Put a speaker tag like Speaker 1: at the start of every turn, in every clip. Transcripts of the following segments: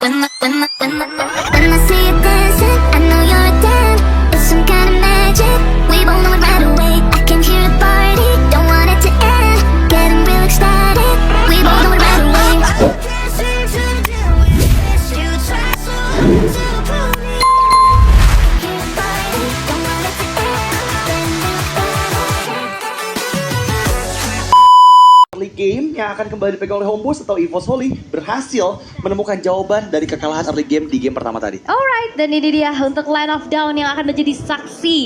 Speaker 1: When I see you dancing, I know you're a damn. It's some kind of magic. We both know it right away. I can hear the party, don't want it to end. Getting real ecstatic. We both know it right away. Can't seem to deal with this. You try so hard to prove me. Hear the party, don't want it to end.
Speaker 2: Early game yang akan kembali dipegang oleh Homeboyz atau EVOS Holy berhasil menemukan jawaban dari kekalahan early game di game pertama tadi.
Speaker 3: Alright, dan ini dia untuk line of down yang akan menjadi saksi.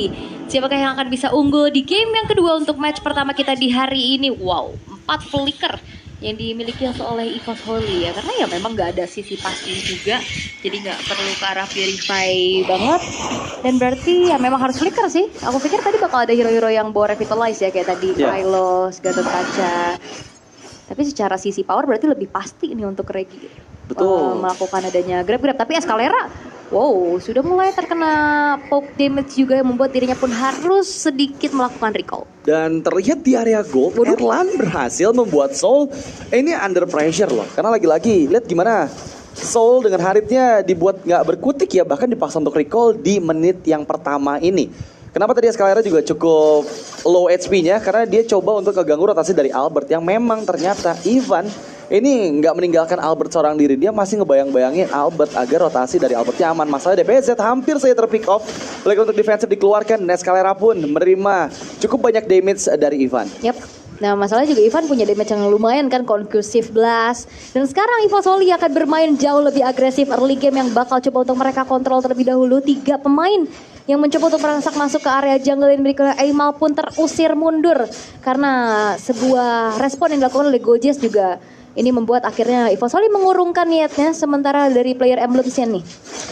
Speaker 3: Siapakah yang akan bisa unggul di game yang kedua untuk match pertama kita di hari ini. Wow, 4 flicker yang dimiliki oleh EVOS Holy ya. Karena ya memang gak ada sisi pasti juga. Jadi gak perlu ke arah purify banget. Dan berarti ya memang harus flicker sih. Aku pikir tadi bakal ada hero-hero yang bawa revitalize ya. Kayak tadi Hylos, Gatot Kaca. Tapi secara sisi power berarti lebih pasti nih untuk Regi.
Speaker 2: Betul.
Speaker 3: Melakukan adanya grab-grab. Tapi Escalera, wow, sudah mulai terkena poke damage juga yang membuat dirinya pun harus sedikit melakukan recall.
Speaker 2: Dan terlihat di area gold, Erlan berhasil membuat Soul ini under pressure loh. Karena lagi-lagi, lihat gimana Soul dengan Haritnya dibuat nggak berkutik ya. Bahkan dipaksa untuk recall di menit yang pertama ini. Kenapa tadi Escalera juga cukup low HP-nya? Karena dia coba untuk keganggu rotasi dari Albert yang memang ternyata Ivan ini nggak meninggalkan Albert seorang diri. Dia masih ngebayang-bayangin Albert agar rotasi dari Albertnya aman. Masalah DPZ hampir saja terpick off. Oleh untuk defensif dikeluarkan, dan Escalera pun menerima cukup banyak damage dari Ivan.
Speaker 3: Yap. Nah masalahnya juga Ivan punya damage yang lumayan kan, Conclusive Blast. Dan sekarang EVOS Holy akan bermain jauh lebih agresif early game yang bakal coba untuk mereka kontrol terlebih dahulu. 3 pemain yang mencoba untuk merangsak masuk ke area jungle dan berikutnya Aimal pun terusir mundur. Karena sebuah respon yang dilakukan oleh Gojes juga ini membuat akhirnya EVOS Holy mengurungkan niatnya. Sementara dari player Emblemsnya nih,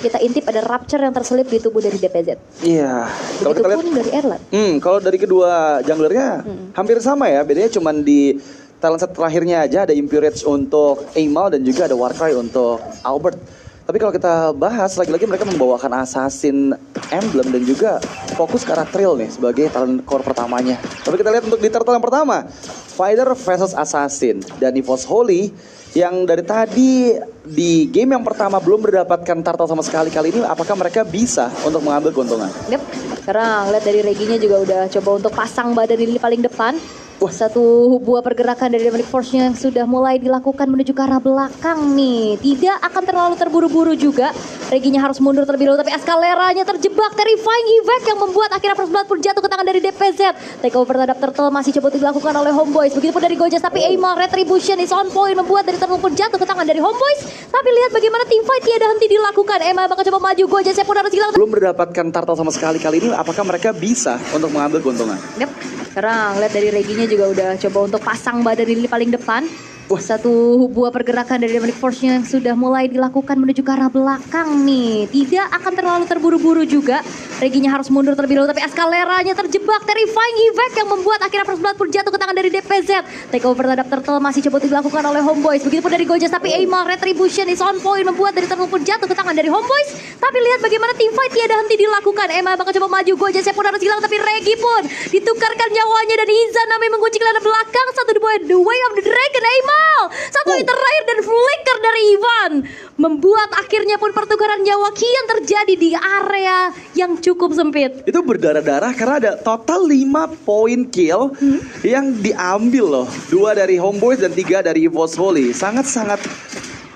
Speaker 3: kita intip ada Rapture yang terselip di tubuh dari DPZ.
Speaker 2: Iya. Kalau kita lihat
Speaker 3: Begitupun dari Erlan.
Speaker 2: kalau dari kedua junglernya hampir sama ya. Bedanya cuma di talent set terakhirnya aja ada Impurage untuk Aimal dan juga ada Warcry untuk Albert. Tapi kalau kita bahas, lagi-lagi mereka membawakan Assassin Emblem dan juga fokus ke arah Trill nih sebagai talent core pertamanya. Tapi kita lihat untuk di turtle yang pertama, Fighter versus Assassin dan EVOS Holy yang dari tadi di game yang pertama belum mendapatkan turtle sama sekali. Kali ini apakah mereka bisa untuk mengambil keuntungan?
Speaker 3: Yep. Karena lihat dari Reginya juga udah coba untuk pasang badan diri paling depan. Satu buah pergerakan dari Demonic Force-nya yang sudah mulai dilakukan menuju ke arah belakang nih. Tidak akan terlalu terburu-buru juga. Reginya harus mundur terlebih dahulu, tapi Escaleranya terjebak. Terrifying Evac yang membuat akhirnya First Blood pun jatuh ke tangan dari DPZ. Takeover terhadap Turtle masih coba dilakukan oleh Homeboyz. Begitupun dari Gojes, tapi Aimal Retribution is on point membuat dari Turtle pun jatuh ke tangan dari Homeboyz. Tapi lihat bagaimana teamfight tiada henti dilakukan. Aimal bakal coba maju, Gojesnya pun harus hilang.
Speaker 2: Belum mendapatkan turtle sama sekali. Kali ini apakah mereka bisa untuk mengambil keuntungan?
Speaker 3: Yep. Karena lihat dari Reginya juga udah coba untuk pasang badan diri paling depan. Satu buah pergerakan dari Demonic Force-nya yang sudah mulai dilakukan menuju ke arah belakang nih. Tidak akan terlalu terburu-buru juga. Reginya harus mundur terlebih dahulu, tapi Escaleranya terjebak. Terrifying Evac yang membuat akhirnya First Blood pun jatuh ke tangan dari DPZ. Takeover terhadap Turtle masih coba dilakukan oleh Homeboyz. Begitupun dari Gojes, tapi Aimal Retribution is on point membuat dari Turtle pun jatuh ke tangan dari Homeboyz. Tapi lihat bagaimana teamfight tiada henti dilakukan. Aimal bakal coba maju, Gojesnya pun harus hilang, tapi Regi pun ditukarkan nyawanya dan Izanami mengunci ke arah belakang. Satu di bawah The Way of the Dragon. Aimal satu hit terakhir dan flicker dari Ivan membuat akhirnya pun pertukaran nyawa kian terjadi di area yang cukup sempit.
Speaker 2: Itu berdarah-darah karena ada total 5 poin kill yang diambil loh. 2 dari Homeboyz dan 3 dari EVOS Holy. Sangat-sangat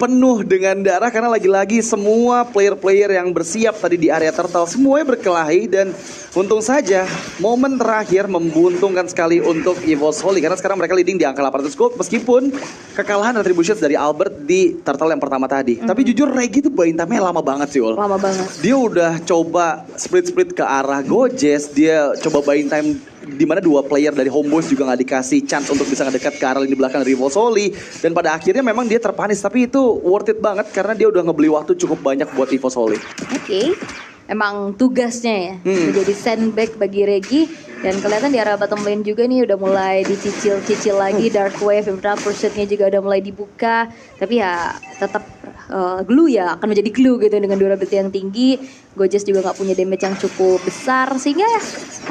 Speaker 2: penuh dengan darah karena lagi-lagi semua player-player yang bersiap tadi di area turtle semuanya berkelahi. Dan untung saja momen terakhir membuntungkan sekali untuk EVOS Holy karena sekarang mereka leading di angka 800 gold meskipun kekalahan Retributions dari Albert di turtle yang pertama tadi. Tapi jujur Regi tuh buying time-nya lama banget sih Ol.
Speaker 3: Lama banget.
Speaker 2: Dia udah coba split-split ke arah Gojes, dia coba buying time di mana 2 player dari Homeboyz juga nggak dikasih chance untuk bisa ngedekat ke arah lini belakang dari EVOS Holy. Dan pada akhirnya memang dia terpanis, tapi itu worth it banget karena dia udah ngebeli waktu cukup banyak buat EVOS Holy.
Speaker 3: Oke. Emang tugasnya ya menjadi sandbag bagi Regi. Dan kelihatan di arah bottom lane juga nih udah mulai dicicil-cicil lagi. Dark Wave, beberapa pursuit-nya juga udah mulai dibuka. Tapi ya tetap glue ya, akan menjadi glue gitu dengan durability yang tinggi. Gojes juga nggak punya damage yang cukup besar, sehingga ya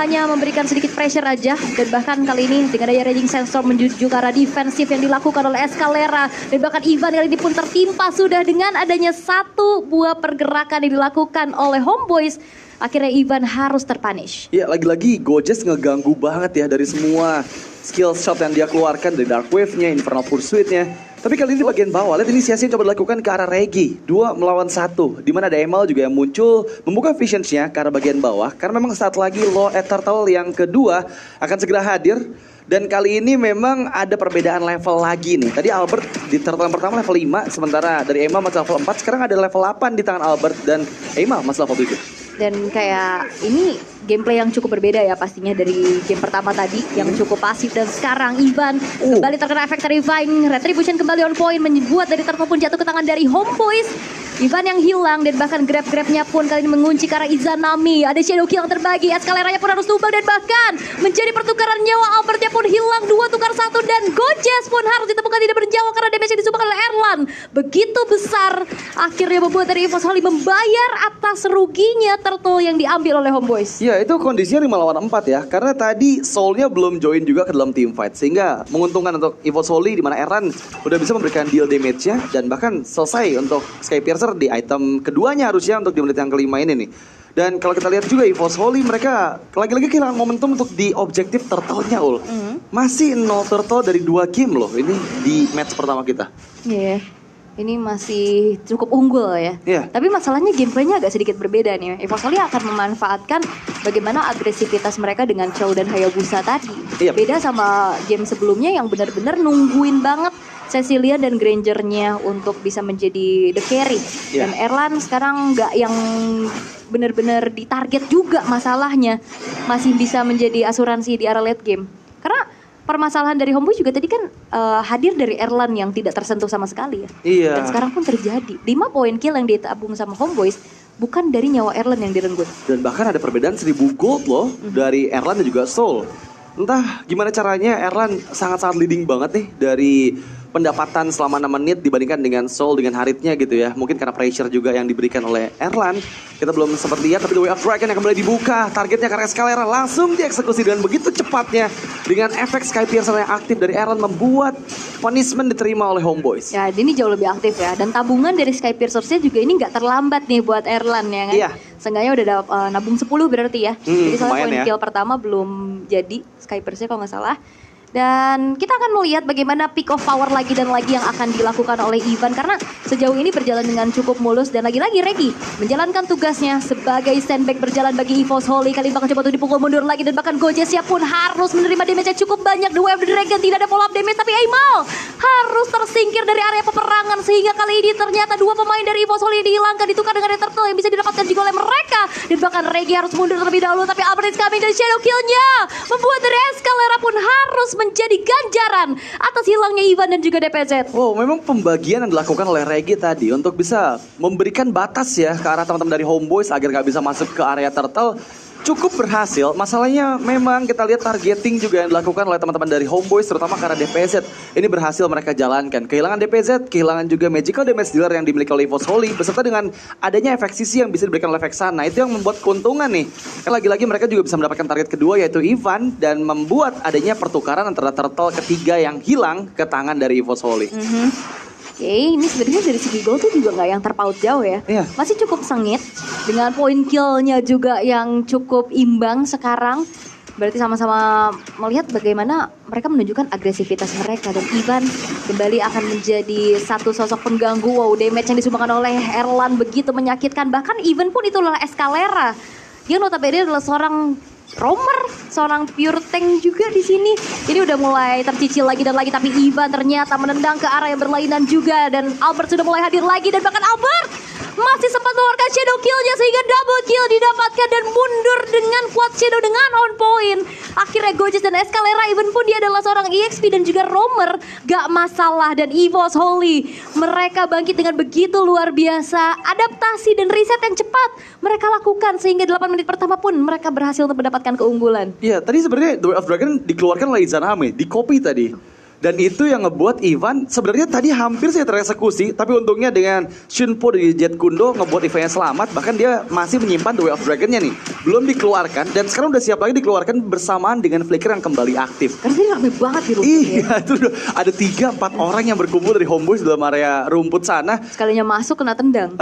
Speaker 3: hanya memberikan sedikit pressure aja. Dan bahkan kali ini dengan daya raging sensor menuju ke arah defensif yang dilakukan oleh Escalera. Dan bahkan Ivan kali ini pun tertimpa sudah dengan adanya satu buah pergerakan yang dilakukan oleh Homeboyz. Akhirnya Ivan harus terpunish.
Speaker 2: Ya lagi-lagi Gojes ngeganggu banget ya dari semua skill shot yang dia keluarkan, dari Dark Wave-nya, Infernal Pursuit-nya. Tapi kali ini bagian bawah, lihat inisiasi yang coba dilakukan ke arah Regi 2 melawan 1, dimana ada Emal juga yang muncul membuka visions-nya ke arah bagian bawah. Karena memang saat lagi Law Turtle yang kedua akan segera hadir. Dan kali ini memang ada perbedaan level lagi nih. Tadi Albert di turtle yang pertama level 5, sementara dari Emal masih level 4. Sekarang ada level 8 di tangan Albert dan Emal masih level 7.
Speaker 3: Dan kayak ini gameplay yang cukup berbeda ya pastinya dari game pertama tadi yang cukup pasif. Dan sekarang Ivan kembali terkena efek terrifying. Retribution kembali on point, membuat dari turtle pun jatuh ke tangan dari Homeboyz. Ivan yang hilang dan bahkan grab-grabnya pun kali ini mengunci ke arah Izanami. Ada shadow kill yang terbagi, Escaleranya pun harus tumbang dan bahkan menjadi pertukaran nyawa. Albertnya pun hilang 2 tukar 1 dan Gojes pun harus ditemukan tidak bernyawa karena damage yang disumbangkan oleh Erlan begitu besar. Akhirnya membuat dari EVOS Holy membayar atas ruginya turtle yang diambil oleh Homeboyz.
Speaker 2: Ya itu kondisinya 5 lawan 4 ya, karena tadi Soulnya belum join juga ke dalam team fight, sehingga menguntungkan untuk EVOS Holy, di mana Erlan udah bisa memberikan deal damage-nya dan bahkan selesai untuk Skypiercer di item keduanya harusnya untuk di menit yang kelima ini nih. Dan kalau kita lihat juga EVOS Holy, mereka lagi-lagi kehilangan momentum untuk di objektif turtle-nya ul. Masih 0 turtle dari 2 game loh ini di match pertama kita.
Speaker 3: Iya, ini masih cukup unggul ya.
Speaker 2: Iya.
Speaker 3: Tapi masalahnya gameplaynya agak sedikit berbeda nih. EVOS Holy akan memanfaatkan bagaimana agresivitas mereka dengan Chow dan Hayabusa tadi.
Speaker 2: Iya.
Speaker 3: Beda sama game sebelumnya yang benar-benar nungguin banget Cecilia dan Granger-nya untuk bisa menjadi the carry.
Speaker 2: Iya.
Speaker 3: Dan Erlan sekarang nggak yang benar-benar ditarget juga masalahnya. Masih bisa menjadi asuransi di arah late game. Karena permasalahan dari Homeboyz juga tadi kan hadir dari Erlan yang tidak tersentuh sama sekali ya.
Speaker 2: Iya.
Speaker 3: Dan sekarang pun terjadi 5 poin kill yang ditabung sama Homeboyz bukan dari nyawa Erlan yang direnggut.
Speaker 2: Dan bahkan ada perbedaan 1000 gold loh dari Erlan dan juga Soul. Entah gimana caranya Erlan sangat-sangat leading banget nih dari pendapatan selama 6 menit dibandingkan dengan Soul dengan Haritnya gitu ya. Mungkin karena pressure juga yang diberikan oleh Erlan. Kita belum sempat lihat, tapi The Way of Dragon yang kembali dibuka. Targetnya karena Escalera langsung dieksekusi dengan begitu cepatnya. Dengan efek Skypiercer yang aktif dari Erlan membuat punishment diterima oleh Homeboyz.
Speaker 3: Ya ini jauh lebih aktif ya. Dan tabungan dari Skypiercer-nya juga ini nggak terlambat nih buat Erlan ya kan.
Speaker 2: Iya.
Speaker 3: Seenggaknya udah nabung 10 berarti ya. Jadi soalnya
Speaker 2: lumayan
Speaker 3: poin
Speaker 2: ya.
Speaker 3: kill pertama belum jadi Skypiercer kalau nggak salah. Dan kita akan melihat bagaimana pick of power lagi dan lagi yang akan dilakukan oleh Ivan. Karena sejauh ini berjalan dengan cukup mulus. Dan lagi-lagi Regi menjalankan tugasnya sebagai standback berjalan bagi EVOS Holy. Kali ini bakal coba tuh dipukul mundur lagi. Dan bahkan Gojesnya pun harus menerima damage yang cukup banyak. The Way of the Dragon tidak ada follow up damage. Tapi Aimal harus tersingkir dari area peperangan. Sehingga kali ini ternyata 2 pemain dari EVOS Holy dihilangkan. Ditukar dengan turtle yang bisa didapatkan juga oleh mereka. Dan bahkan Regi harus mundur terlebih dahulu. Tapi Albert is coming dari shadow killnya membuat dari Escalera pun harus menjadi ganjaran atas hilangnya Ivan dan juga DPZ.
Speaker 2: Wow, memang pembagian yang dilakukan oleh Regi tadi untuk bisa memberikan batas ya ke arah teman-teman dari Homeboyz agar gak bisa masuk ke area turtle cukup berhasil. Masalahnya memang kita lihat targeting juga yang dilakukan oleh teman-teman dari Homeboyz, terutama karena DPZ ini berhasil mereka jalankan. Kehilangan DPZ, kehilangan juga magical damage dealer yang dimiliki oleh EVOS Holy, beserta dengan adanya efek sisi yang bisa diberikan oleh Vexana. Itu yang membuat keuntungan nih. Kan lagi-lagi mereka juga bisa mendapatkan target kedua yaitu Ivan, dan membuat adanya pertukaran antara turtle ketiga yang hilang ke tangan dari EVOS Holy.
Speaker 3: Oke, ini sebenarnya dari segi gol tuh juga nggak yang terpaut jauh ya.
Speaker 2: Iya.
Speaker 3: Masih cukup sengit dengan poin killnya juga yang cukup imbang sekarang. Berarti sama-sama melihat bagaimana mereka menunjukkan agresivitas mereka. Dan Ivan kembali akan menjadi satu sosok pengganggu. Wow, damage yang disumbangkan oleh Erlan begitu menyakitkan. Bahkan Ivan pun itu adalah Escalera. Dia notabene adalah seorang roamer, seorang pure tank juga di sini. Jadi udah mulai tercicil lagi dan lagi, tapi Ivan ternyata menendang ke arah yang berlainan juga. Dan Albert sudah mulai hadir lagi, dan bahkan Albert masih sempat mengeluarkan shadow killnya sehingga double kill didapatkan dan mundur dengan quad shadow dengan on point. Akhirnya Gojez dan Escalera even pun dia adalah seorang EXP dan juga roamer, gak masalah. Dan EVOS Holy mereka bangkit dengan begitu luar biasa. Adaptasi dan riset yang cepat mereka lakukan sehingga 8 menit pertama pun mereka berhasil untuk mendapatkan keunggulan.
Speaker 2: Iya, tadi sebenarnya The Way of Dragon dikeluarkan oleh Izanami, di copy tadi. Dan itu yang ngebuat Ivan sebenarnya tadi hampir sih tereksekusi, tapi untungnya dengan Shunpo dari Jet Kundo ngebuat Ivan selamat, bahkan dia masih menyimpan The Way of Dragon-nya nih. Belum dikeluarkan dan sekarang udah siap lagi dikeluarkan bersamaan dengan Flicker yang kembali aktif.
Speaker 3: Karena ini rame banget di rumput
Speaker 2: Iya, itu udah ada 3-4 orang yang berkumpul dari Homeboys dalam area rumput sana.
Speaker 3: Sekalinya masuk kena tendang.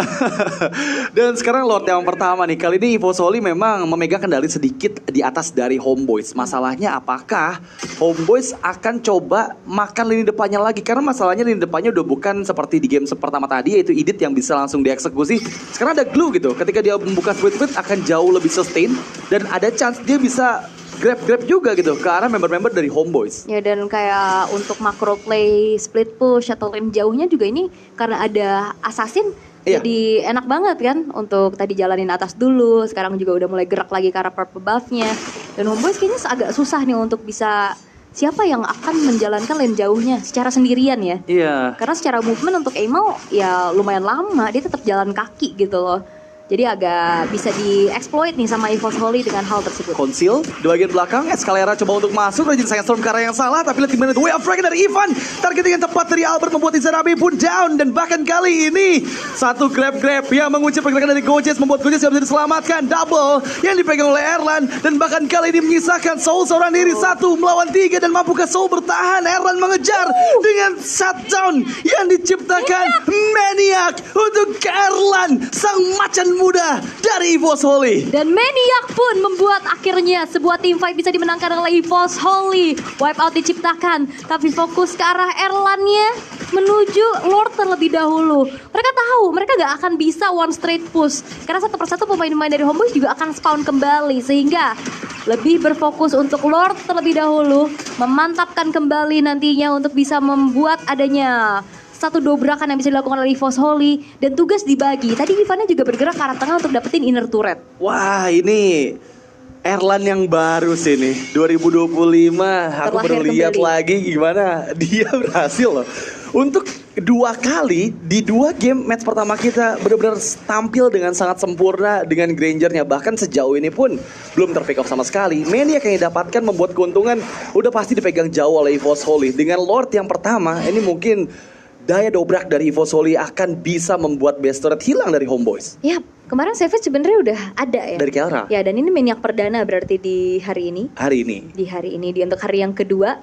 Speaker 2: Dan sekarang Lord yang pertama nih, kali ini EVOS Holy memang memegang kendali sedikit di atas dari Homeboys. Masalahnya apakah Homeboys akan coba makan lini depannya lagi? Karena masalahnya lini depannya udah bukan seperti di game pertama tadi, yaitu Idit yang bisa langsung dieksekusi. Sekarang ada Glue gitu, ketika dia membuka split akan jauh lebih sustain dan ada chance dia bisa grab juga gitu ke arah member-member dari Homeboys.
Speaker 3: Ya dan kayak untuk macro play, split push atau lane jauhnya juga ini karena ada assassin.
Speaker 2: Iya.
Speaker 3: Jadi enak banget kan untuk tadi jalanin atas dulu, sekarang juga udah mulai gerak lagi ke arah purple buff-nya. Dan Homeboys kayaknya agak susah nih untuk bisa siapa yang akan menjalankan lane jauhnya secara sendirian ya.
Speaker 2: Iya.
Speaker 3: Karena secara movement untuk Amal ya lumayan lama, dia tetap jalan kaki gitu loh. Jadi agak bisa dieksploit nih sama EVOS Holy dengan hal tersebut.
Speaker 2: Conceal di bagian belakang, Escalera coba untuk masuk, Rajin Sandstorm ke arah yang salah, tapi lihat gimana The Way of Dragon dari Ivan. Targeting yang tepat dari Albert membuat Izanami pun down, dan bahkan kali ini satu grab yang mengunci pergerakan dari Gojez membuat Gojez yang bisa diselamatkan. Double yang dipegang oleh Erlan, dan bahkan kali ini menyisakan Soul seorang diri 1 melawan 3, dan mampukah Soul bertahan? Erlan mengejar dengan shutdown yang diciptakan Maniac untuk Erlan, sang macan muda dari EVOS Holy.
Speaker 3: Dan Maniac pun membuat akhirnya sebuah team fight bisa dimenangkan oleh EVOS Holy. Wipeout diciptakan, tapi fokus ke arah Erlannya menuju Lord terlebih dahulu. Mereka tahu mereka gak akan bisa one straight push, karena satu persatu pemain-pemain dari Homeboys juga akan spawn kembali, sehingga lebih berfokus untuk Lord terlebih dahulu, memantapkan kembali nantinya untuk bisa membuat adanya satu dobrakan yang bisa dilakukan oleh EVOS Holy, dan tugas dibagi. Tadi Ivannya juga bergerak ke arah tengah untuk dapetin inner turret.
Speaker 2: Wah, ini Erlan yang baru sih nih 2025. Aku baru lihat lagi gimana dia berhasil loh untuk 2 kali di 2 game match pertama kita benar-benar tampil dengan sangat sempurna dengan Grangernya. Bahkan sejauh ini pun belum terpick off sama sekali. Maniac yang didapatkan membuat keuntungan udah pasti dipegang jauh oleh EVOS Holy. Dengan Lord yang pertama ini mungkin daya dobrak dari EVOS Holy akan bisa membuat base turret hilang dari Homeboys.
Speaker 3: Ya, kemarin Savage sebenarnya udah ada ya.
Speaker 2: Dari Kelra.
Speaker 3: Ya, dan ini Maniac perdana berarti di hari ini. Di hari ini, di untuk hari yang kedua.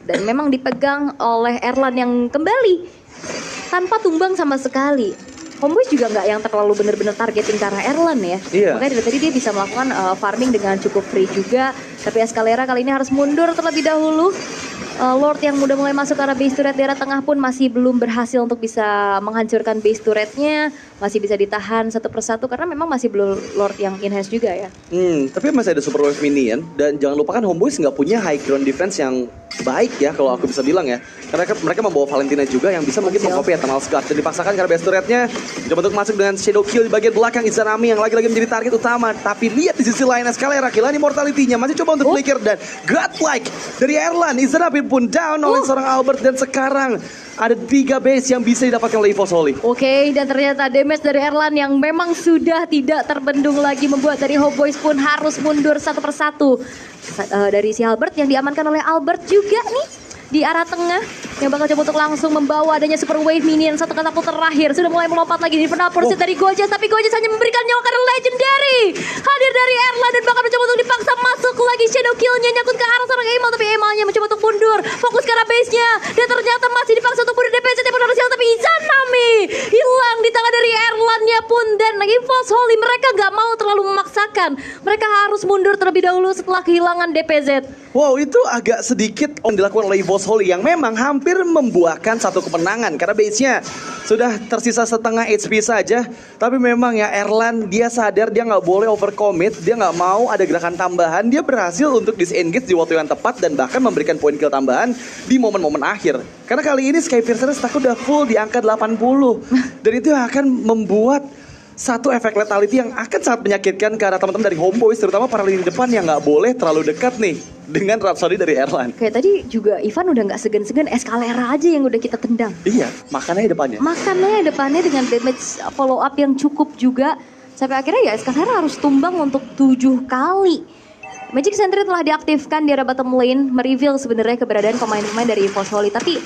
Speaker 3: Dan memang dipegang oleh Erlan yang kembali tanpa tumbang sama sekali. Homeboys juga nggak yang terlalu benar-benar targeting ke arah Erlan ya.
Speaker 2: Iya.
Speaker 3: Makanya dari tadi dia bisa melakukan farming dengan cukup free juga. Tapi Escalera kali ini harus mundur terlebih dahulu. Lord yang udah mulai masuk ke arah base turret daerah tengah pun masih belum berhasil untuk bisa menghancurkan base turretnya. Masih bisa ditahan satu persatu karena memang masih belum Lord yang enhance juga ya.
Speaker 2: Tapi masih ada super wave minion, dan jangan lupakan Homeboys nggak punya high ground defense yang baik ya kalau aku bisa bilang ya. Karena mereka membawa Valentina juga yang bisa mungkin mengcopy Eternal Scar, dan dipaksakan karena base turretnya coba untuk masuk dengan shadow kill di bagian belakang. Izanami yang lagi-lagi menjadi target utama, tapi lihat di sisi lain Escalera kehilangan immortality-nya, masih coba untuk flicker, dan godlike dari Erlan. Izanami pun down oleh seorang Albert, dan sekarang ada 3 base yang bisa didapatkan oleh EVOS Holy.
Speaker 3: Oke, dan ternyata damage dari Erlan yang memang sudah tidak terbendung lagi membuat dari Homeboys pun harus mundur satu persatu. Dari si Albert yang diamankan oleh Albert juga nih di arah tengah yang bakal coba untuk langsung membawa adanya super wave minion. Satu katapult terakhir sudah mulai melompat lagi di Infernal Pursuit dari Gojez, tapi Gojez hanya memberikan nyawa karena legendary hadir dari Erlan, dan bahkan mencoba untuk dipaksa masuk lagi shadow killnya nyangkut ke arah seorang Amal, tapi Amalnya mencoba untuk mundur fokus ke arah base-nya, dan ternyata masih dipaksa untuk mundur DPS pun berhasil, tapi Izanami hilang di tangan dari Erlannya pun. Dan EVOS Holy mereka gak mau terlalu memaksakan belakang. Mereka harus mundur terlebih dahulu setelah kehilangan DPZ.
Speaker 2: Wow, itu agak sedikit dilakukan oleh EVOS Holy yang memang hampir membuahkan satu kemenangan. Karena base-nya sudah tersisa setengah HP saja. Tapi memang ya Erlan dia sadar dia nggak boleh overcommit. Dia nggak mau ada gerakan tambahan. Dia berhasil untuk disengage di waktu yang tepat dan bahkan memberikan poin kill tambahan di momen-momen akhir. Karena kali ini Skyfiercer takut udah full di angka 80. Dan itu akan membuat satu efek lethality yang akan sangat menyakitkan ke arah teman-teman dari Homeboyz, terutama para lini depan yang nggak boleh terlalu dekat nih dengan Rhapsody dari Erlan.
Speaker 3: Kayak tadi juga Ivan udah nggak segan-segan Escalera aja yang udah kita tendang.
Speaker 2: Iya, makannya depannya.
Speaker 3: Makannya depannya dengan damage follow up yang cukup juga. Sampai akhirnya ya Escalera harus tumbang untuk 7 kali. Magic Sentry telah diaktifkan di area bottom lane, mereveal sebenarnya keberadaan pemain-pemain dari EVOS Holy. Tapi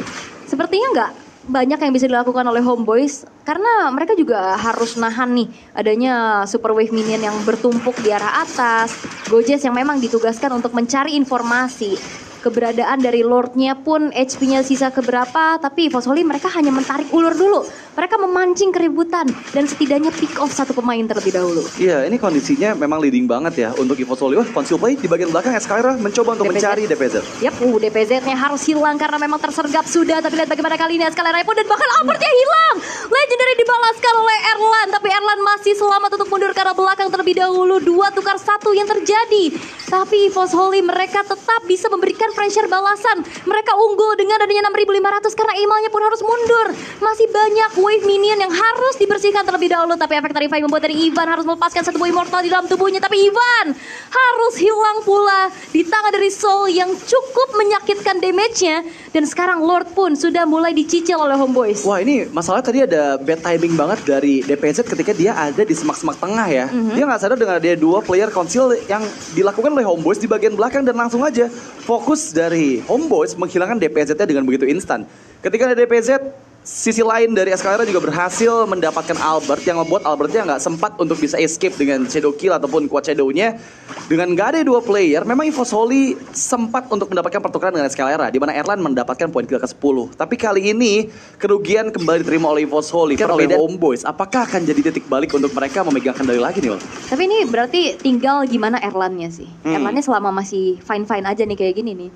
Speaker 3: sepertinya nggak banyak yang bisa dilakukan oleh Homeboyz karena mereka juga harus nahan nih adanya super wave minion yang bertumpuk di arah atas. Gojes yang memang ditugaskan untuk mencari informasi keberadaan dari Lordnya pun HP-nya sisa keberapa, tapi EVOS Holy mereka hanya mentarik ulur dulu. Mereka memancing keributan dan setidaknya pick off satu pemain terlebih dahulu.
Speaker 2: Iya, ini kondisinya memang leading banget ya untuk EVOS Holy. Wah, conceal play di bagian belakang Escalera mencoba untuk mencari DPZ.
Speaker 3: Yap, DPZ-nya harus hilang karena memang tersergap sudah. Tapi lihat bagaimana kali ini Escalera pun dan bahkan Albertnya hilang. Legendary dibalaskan oleh Erlan, tapi Erlan masih selamat untuk mundur ke arah belakang terlebih dahulu. 2 tukar 1 yang terjadi. Tapi EVOS Holy mereka tetap bisa memberikan pressure balasan. Mereka unggul dengan adanya 6.500 karena emailnya pun harus mundur. Masih banyak wave minion yang harus dibersihkan terlebih dahulu. Tapi efek Tarify membuat dari Ivan harus melepaskan satu buah immortal di dalam tubuhnya. Tapi Ivan harus hilang pula di tangan dari Soul yang cukup menyakitkan damage-nya. Dan sekarang Lord pun sudah mulai dicicil oleh Homeboyz.
Speaker 2: Wah, ini masalah tadi ada bad timing banget dari DPZ ketika dia ada di semak-semak tengah ya. Dia nggak sadar dengan ada 2 player conceal yang dilakukan oleh Homeboyz di bagian belakang dan langsung aja fokus dari Homeboyz menghilangkan DPZ-nya dengan begitu instan. Ketika ada DPZ, sisi lain dari Escalera juga berhasil mendapatkan Albert yang membuat Albertnya nggak sempat untuk bisa escape dengan Shadow Kill ataupun Quad Shadow-nya. Dengan nggak ada 2 player, memang EVOS Holy sempat untuk mendapatkan pertukaran dengan Escalera, di mana Erlan mendapatkan poin kill ke-10. Tapi kali ini kerugian kembali diterima oleh EVOS Holy oleh Homeboyz. Apakah akan jadi titik balik untuk mereka memegang kendali lagi nih, Wal?
Speaker 3: Tapi ini berarti tinggal gimana Erlannya sih. Erlannya selama masih fine-fine aja nih kayak gini nih,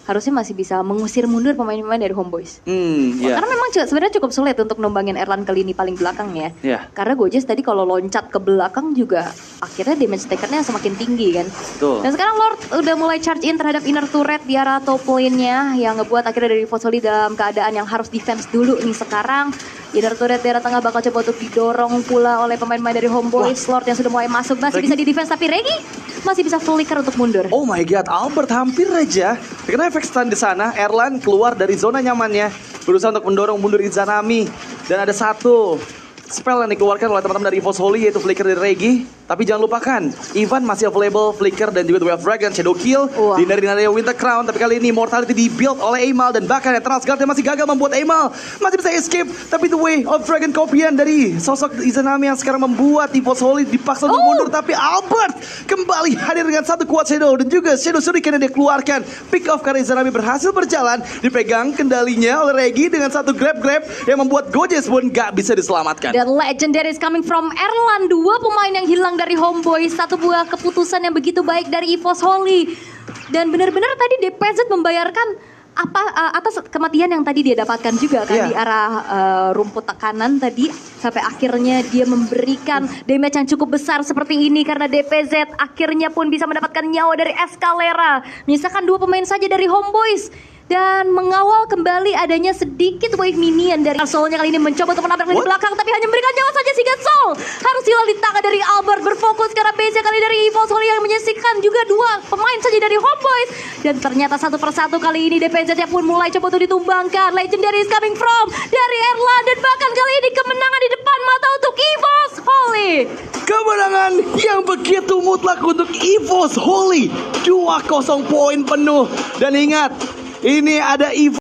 Speaker 3: harusnya masih bisa mengusir mundur pemain-pemain dari Homeboyz. Karena memang sebenarnya cukup sulit untuk numbangin Erlan ke lini paling belakang ya. Karena Gojes tadi kalau loncat ke belakang juga akhirnya damage takernya semakin tinggi kan.
Speaker 2: Betul.
Speaker 3: Dan sekarang Lord udah mulai charge in terhadap inner turret di arah top lane-nya yang ngebuat akhirnya dari EVOS Holy dalam keadaan yang harus defense dulu nih sekarang. Inner turret di arah tengah bakal coba untuk didorong pula oleh pemain-pemain dari Homeboyz. Lord yang sudah mulai masuk masih bisa di defense tapi Regi masih bisa flicker untuk mundur.
Speaker 2: Oh my god, Albert hampir aja kena efek stun di sana. Erlan keluar dari zona nyamannya, berusaha untuk mendorong mundur Izanami. Dan ada satu spell yang dikeluarkan oleh teman-teman dari EVOS Holy yaitu flicker dari Regi. Tapi jangan lupakan, Ivan masih available, flicker dan juga The Way of Dragon, Shadow Kill. Dihindari dengan adanya Winter Crown, tapi kali ini Mortality di-build oleh Amal. Dan bahkan Eternal Guard masih gagal membuat Amal masih bisa escape. Tapi The Way of Dragon kopian dari sosok Izanami yang sekarang membuat EVOS Holy dipaksa untuk mundur. Tapi Albert kembali hadir dengan satu Quad Shadow dan juga Shadow Shuriken yang dia keluarkan. Pick off karena Izanami berhasil berjalan, dipegang kendalinya oleh Regi dengan satu grab-grab yang membuat Gojes pun gak bisa diselamatkan.
Speaker 3: Dan Legendary is coming from Erlan, 2 pemain yang hilang dari Homeboyz, satu buah keputusan yang begitu baik dari EVOS Holy. Dan benar-benar tadi DPZ membayarkan atas kematian yang tadi dia dapatkan juga kan di arah rumput tekanan tadi, sampai akhirnya dia memberikan damage yang cukup besar seperti ini karena DPZ akhirnya pun bisa mendapatkan nyawa dari Escalera. Menyisakan 2 pemain saja dari Homeboyz dan mengawal kembali adanya sedikit wave minion dari Soul-nya kali ini mencoba untuk menabrak dari belakang tapi hanya memberikan nyawa saja sehingga Soul harus hilang di tangan dari Albert. Berfokus karena base kali dari EVOS Holy yang menyaksikan juga 2 pemain saja dari Homeboyz. Dan ternyata satu persatu kali ini DPZ-nya pun mulai coba untuk ditumbangkan. Legendary is coming from dari Erlan dan bahkan kali ini kemenangan di depan mata untuk EVOS Holy.
Speaker 2: Kemenangan yang begitu mutlak untuk EVOS Holy, 2-0 poin penuh. Dan ingat, ini ada EVOS